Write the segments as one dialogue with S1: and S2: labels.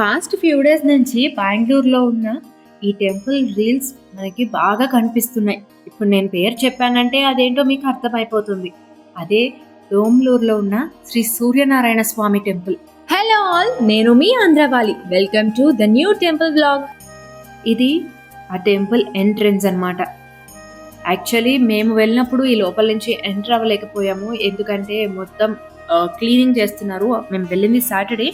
S1: Past few days నుంచి బెంగుళూరులో ఉన్న ఈ టెంపుల్ రీల్స్ మనకి బాగా కనిపిస్తున్నాయి. ఇప్పుడు నేను పేరు చెప్పానంటే అదేంటో మీకు అర్థమైపోతుంది. అదే డోమ్లూరులో ఉన్న Shri Suryanarayana Swamy temple.
S2: Hello all, నేను మీ Andhrawali. Welcome to the new temple blog.
S1: ఇది ఆ టెంపుల్ ఎంట్రన్స్ అన్నమాట. యాక్చువల్లీ మేము వెళ్ళినప్పుడు ఈ లోపల నుంచి ఎంటర్ అవ్వలేకపోయాము, ఎందుకంటే మొత్తం క్లీనింగ్ చేస్తున్నారు. మేము వెళ్ళింది సాటర్డే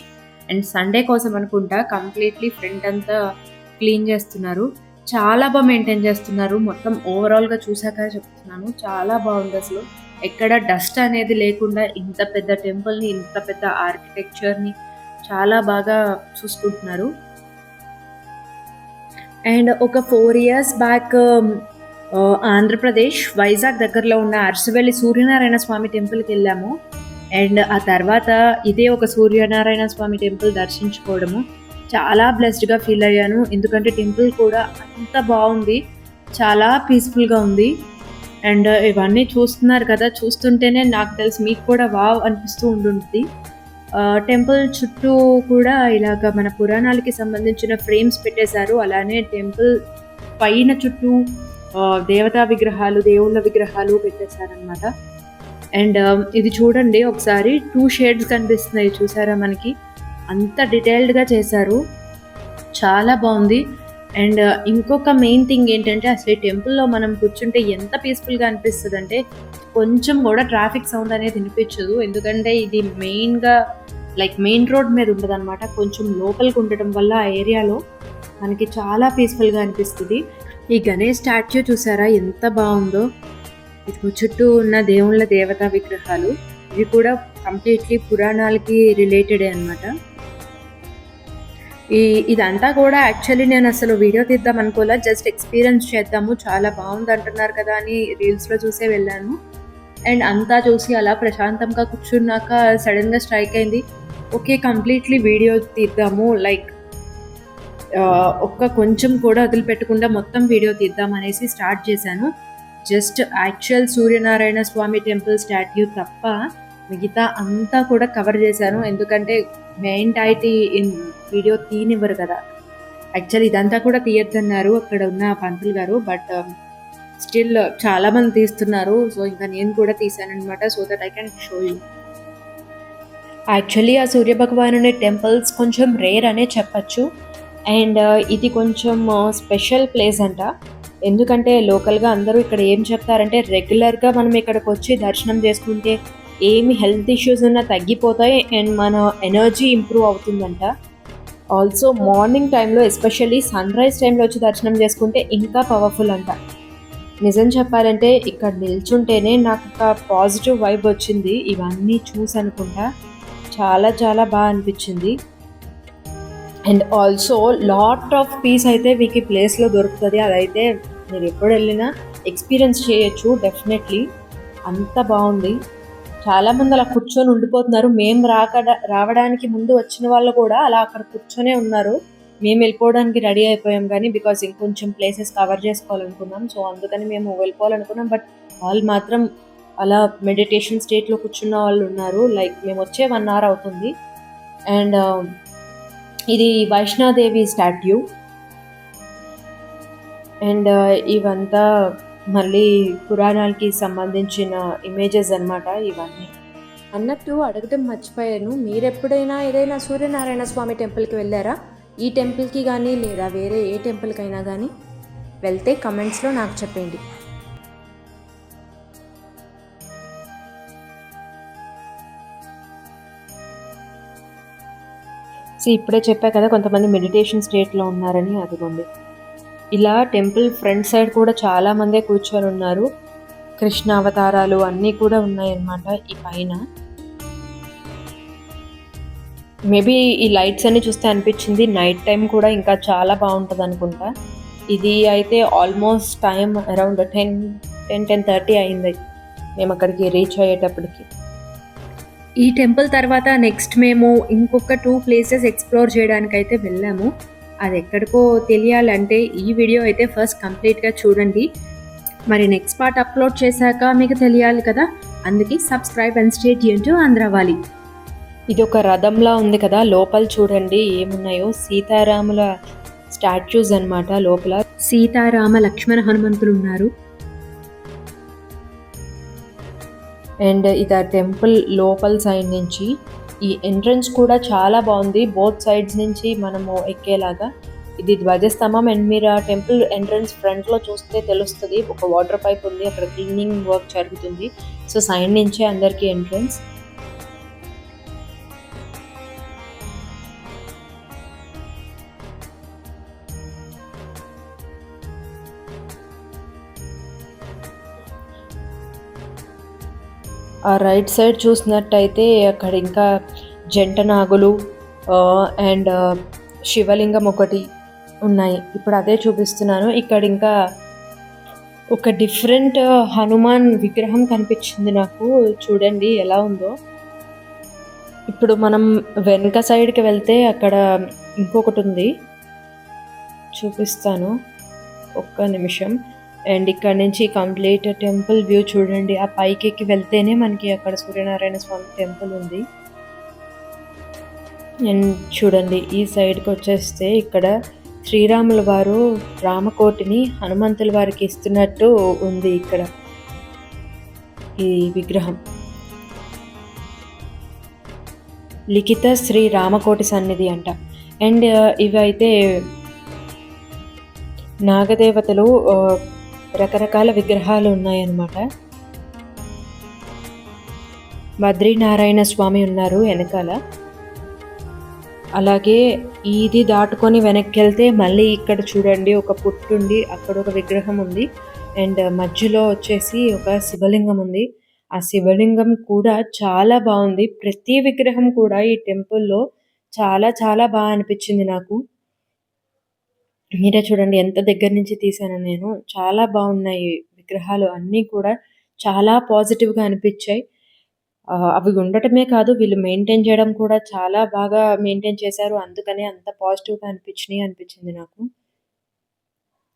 S1: అండ్ సండే కోసం అనుకుంటా. కంప్లీట్లీ ఫ్రంట్ అంతా క్లీన్ చేస్తున్నారు. చాలా బాగా మెయింటైన్ చేస్తున్నారు. మొత్తం ఓవరాల్గా చూసాక చెప్తున్నాను, చాలా బాగుంది. అసలు ఎక్కడ డస్ట్ అనేది లేకుండా ఇంత పెద్ద టెంపుల్ని, ఇంత పెద్ద ఆర్కిటెక్చర్ని చాలా బాగా చూసుకుంటున్నారు. అండ్ ఒక 4 years బ్యాక్ ఆంధ్రప్రదేశ్ వైజాగ్ దగ్గరలో ఉన్న అరసవెల్లి సూర్యనారాయణ స్వామి టెంపుల్కి వెళ్ళాము. అండ్ ఆ తర్వాత ఇదే ఒక సూర్యనారాయణ స్వామి టెంపుల్ దర్శించుకోవడము చాలా బ్లెస్డ్గా ఫీల్ అయ్యాను. ఎందుకంటే టెంపుల్ కూడా అంత బాగుంది, చాలా పీస్ఫుల్గా ఉంది. అండ్ ఇవన్నీ చూస్తున్నారు కదా, చూస్తుంటేనే నాకు తెలిసి మీకు కూడా వావ్ అనిపిస్తూ ఉంటుంది. టెంపుల్ చుట్టూ కూడా ఇలాగ మన పురాణాలకి సంబంధించిన ఫ్రేమ్స్ పెట్టేశారు. అలానే టెంపుల్ పైన చుట్టూ దేవతా విగ్రహాలు, దేవుళ్ళ విగ్రహాలు పెట్టేశారనమాట. అండ్ ఇది చూడండి ఒకసారి, 2 షేడ్స్ కనిపిస్తున్నాయి చూసారా మనకి, అంత డీటెయిల్డ్గా చేశారు, చాలా బాగుంది. అండ్ ఇంకొక మెయిన్ థింగ్ ఏంటంటే, అసలు ఈ టెంపుల్లో మనం కూర్చుంటే ఎంత పీస్ఫుల్గా అనిపిస్తుంది అంటే కొంచెం కూడా ట్రాఫిక్ సౌండ్ అనేది వినిపించదు. ఎందుకంటే ఇది మెయిన్గా మెయిన్ రోడ్ మీద ఉంటుంది అనమాట. కొంచెం లోపలికి ఉండటం వల్ల ఆ ఏరియాలో మనకి చాలా పీస్ఫుల్గా అనిపిస్తుంది. ఈ గణేష్ స్టాచ్యూ చూసారా ఎంత బాగుందో. ఇది చుట్టూ ఉన్న దేవుళ్ళ దేవతా విగ్రహాలు, ఇవి కూడా కంప్లీట్లీ పురాణాలకి రిలేటెడే అనమాట. ఇదంతా కూడా యాక్చువల్లీ నేను అసలు వీడియో తీద్దాం అనుకోలే, జస్ట్ ఎక్స్పీరియన్స్ చేద్దాము, చాలా బాగుంది అంటున్నారు కదా అని రీల్స్లో చూసే వెళ్ళాను. అండ్ అంతా చూసి అలా ప్రశాంతంగా కూర్చున్నాక సడన్గా స్ట్రైక్ అయింది, ఓకే కంప్లీట్లీ వీడియో తీద్దాము, ఒక్క కొంచెం కూడా వదిలిపెట్టకుండా మొత్తం వీడియో తీద్దాం అనేసి స్టార్ట్ చేశాను. Just actual Suryanarayana Swamy temple statue తప్ప మిగతా అంతా కూడా కవర్ చేశాను. ఎందుకంటే మెయిన్ టైటీ ఇన్ వీడియో తీనివ్వరు కదా. యాక్చువల్లీ ఇదంతా కూడా తీయొద్దన్నారు అక్కడ ఉన్న పంతులు గారు, బట్ స్టిల్ చాలామంది తీస్తున్నారు. సో ఇంకా నేను కూడా తీసానమాట, so that I can show you. Actually ఆ సూర్య భగవానుని టెంపుల్స్ కొంచెం రేర్ అనే చెప్పచ్చు. అండ్ ఇది కొంచెం స్పెషల్ ప్లేస్ అంట. ఎందుకంటే లోకల్గా అందరూ ఇక్కడ ఏం చెప్తారంటే, రెగ్యులర్గా మనం ఇక్కడికి వచ్చి దర్శనం చేసుకుంటే ఏమి హెల్త్ ఇష్యూస్ ఉన్నా తగ్గిపోతాయి అండ్ మన ఎనర్జీ ఇంప్రూవ్ అవుతుందంట. ఆల్సో మార్నింగ్ టైంలో, ఎస్పెషల్లీ సన్ రైజ్ టైంలో వచ్చి దర్శనం చేసుకుంటే ఇంకా పవర్ఫుల్ అంట. నిజం చెప్పాలంటే ఇక్కడ నిల్చుంటేనే నాకు ఒక పాజిటివ్ వైబ్ వచ్చింది. ఇవన్నీ చూసి అనుకుంటా చాలా చాలా బాగా అనిపించింది. And also lot of piece అయితే మీకు ఈ ప్లేస్లో దొరుకుతుంది. అదైతే మీరు ఎప్పుడు వెళ్ళినా ఎక్స్పీరియన్స్ చేయొచ్చు డెఫినెట్లీ, అంత బాగుంది. చాలామంది అలా కూర్చొని ఉండిపోతున్నారు. మేము రావడానికి ముందు వచ్చిన వాళ్ళు కూడా అలా అక్కడ కూర్చొనే ఉన్నారు. మేము వెళ్ళిపోవడానికి రెడీ అయిపోయాం కానీ, బికాజ్ ఇంకొంచెం ప్లేసెస్ కవర్ చేసుకోవాలనుకున్నాం, సో అందుకని మేము వెళ్ళిపోవాలనుకున్నాం. బట్ వాళ్ళు మాత్రం అలా మెడిటేషన్ స్టేట్లో కూర్చున్న వాళ్ళు ఉన్నారు. మేము వచ్చే 1 hour అవుతుంది. అండ్ ఇది వైష్ణోదేవి స్టాట్యూ. అండ్ ఇవంతా మళ్ళీ పురాణాలకి సంబంధించిన ఇమేజెస్ అన్నమాట. ఇవన్నీ
S2: అన్నట్టు అడగటం మర్చిపోయాను, మీరెప్పుడైనా ఏదైనా సూర్యనారాయణ స్వామి టెంపుల్కి వెళ్ళారా? ఈ టెంపుల్కి కానీ లేదా వేరే ఏ టెంపుల్కైనా కానీ వెళ్తే కమెంట్స్లో నాకు చెప్పండి.
S1: ఇప్పుడే చెప్పా కదా కొంతమంది మెడిటేషన్ స్టేట్లో ఉన్నారని. అదిగోండి ఇలా టెంపుల్ ఫ్రంట్ సైడ్ కూడా చాలా మందే కూర్చొని ఉన్నారు. కృష్ణ అవతారాలు అన్నీ కూడా ఉన్నాయన్నమాట ఈ పైన. మేబీ ఈ లైట్స్ అన్ని చూస్తే అనిపించింది నైట్ టైం కూడా ఇంకా చాలా బాగుంటుంది అనుకుంటా. ఇది అయితే ఆల్మోస్ట్ టైం అరౌండ్ 10:30 అయింది మేము అక్కడికి రీచ్ అయ్యేటప్పటికి. ఈ టెంపుల్ తర్వాత నెక్స్ట్ మేము ఇంకొక 2 places ఎక్స్ప్లోర్ చేయడానికైతే వెళ్ళాము. అది ఎక్కడికో తెలియాలంటే ఈ వీడియో అయితే ఫస్ట్ కంప్లీట్గా చూడండి. మరి నెక్స్ట్ పార్ట్ అప్లోడ్ చేశాక మీకు తెలియాలి కదా, అందుకే subscribe and stay tune to Andhrawali. ఇది ఒక రథంలా ఉంది కదా, లోపల చూడండి ఏమున్నాయో. సీతారాముల స్టాచ్యూస్ అన్నమాట. లోపల సీతారామ లక్ష్మణ హనుమంతులు ఉన్నారు. అండ్ ఇది టెంపుల్ లోపల సైడ్ నుంచి. ఈ ఎంట్రన్స్ కూడా చాలా బాగుంది, బోత్ సైడ్స్ నుంచి మనము ఎక్కేలాగా. ఇది ధ్వజస్తంభం. అండ్ మీరు ఆ టెంపుల్ ఎంట్రన్స్ ఫ్రంట్ లో చూస్తే తెలుస్తుంది, ఒక వాటర్ పైప్ ఉంది, అక్కడ క్లీనింగ్ వర్క్ జరుగుతుంది. సో సైడ్ నుంచే అందరికి ఎంట్రన్స్. ఆ రైట్ సైడ్ చూసినట్టయితే అక్కడ ఇంకా జంట నాగులు అండ్ శివలింగం ఒకటి ఉన్నాయి. ఇప్పుడు అదే చూపిస్తున్నాను. ఇక్కడ ఇంకా ఒక డిఫరెంట్ హనుమాన్ విగ్రహం కనిపించింది నాకు. చూడండి ఎలా ఉందో. ఇప్పుడు మనం వెనక సైడ్కి వెళ్తే అక్కడ ఇంకొకటి ఉంది, చూపిస్తాను ఒక్క నిమిషం. అండ్ ఇక్కడ నుంచి కంప్లీట్ టెంపుల్ వ్యూ చూడండి. ఆ పైకి వెళ్తేనే మనకి అక్కడ సూర్యనారాయణ స్వామి టెంపుల్ ఉంది. అండ్ చూడండి ఈ సైడ్కి వచ్చేస్తే ఇక్కడ శ్రీరాముల వారు రామకోటిని హనుమంతుల వారికి ఇస్తున్నట్టు ఉంది ఇక్కడ ఈ విగ్రహం. లిఖిత శ్రీ రామకోటి సన్నిధి అంట. అండ్ ఇవైతే నాగదేవతలు రకరకాల విగ్రహాలు ఉన్నాయన్నమాట. బద్రీనారాయణ స్వామి ఉన్నారు వెనకాల. అలాగే ఇది దాటుకొని వెనక్కి వెళ్తే మళ్ళీ ఇక్కడ చూడండి ఒక పుట్టుండి అక్కడ ఒక విగ్రహం ఉంది. అండ్ మధ్యలో వచ్చేసి ఒక శివలింగం ఉంది. ఆ శివలింగం కూడా చాలా బాగుంది. ప్రతి విగ్రహం కూడా ఈ టెంపుల్లో చాలా చాలా బాగా అనిపించింది నాకు. మీరే చూడండి ఎంత దగ్గర నుంచి తీసాను నేను. చాలా బాగున్నాయి విగ్రహాలు అన్నీ కూడా, చాలా పాజిటివ్గా అనిపించాయి. అవి ఉండటమే కాదు, వీళ్ళు మెయింటైన్ చేయడం కూడా చాలా బాగా మెయింటైన్ చేశారు. అందుకనే అంత పాజిటివ్గా అనిపించింది నాకు.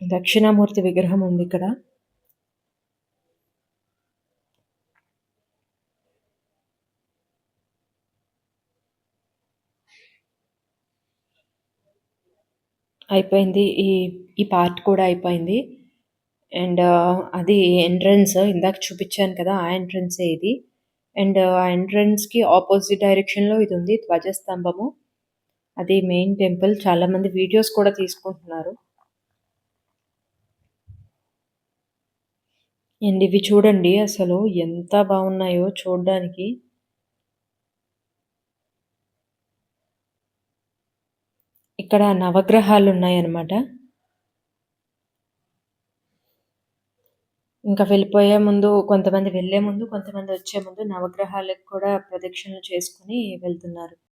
S1: దక్షిణామూర్తి విగ్రహం ఉంది ఇక్కడ. అయిపోయింది, ఈ పార్ట్ కూడా అయిపోయింది. అండ్ అది ఎంట్రన్స్ ఇందాక చూపించాను కదా, ఆ ఎంట్రన్సే ఇది. అండ్ ఆ ఎంట్రన్స్కి ఆపోజిట్ డైరెక్షన్లో ఇది ఉంది ధ్వజస్తంభము. అది మెయిన్ టెంపుల్. చాలా మంది వీడియోస్ కూడా తీసుకుంటున్నారు. అండ్ ఇవి చూడండి అసలు ఎంత బాగున్నాయో చూడడానికి. ఇక్కడ నవగ్రహాలు ఉన్నాయన్నమాట. ఇంకా వెళ్ళిపోయే ముందు కొంతమంది వెళ్ళే ముందు, కొంతమంది వచ్చే ముందు నవగ్రహాలకు కూడా ప్రదక్షిణలు చేసుకుని వెళ్తున్నారు.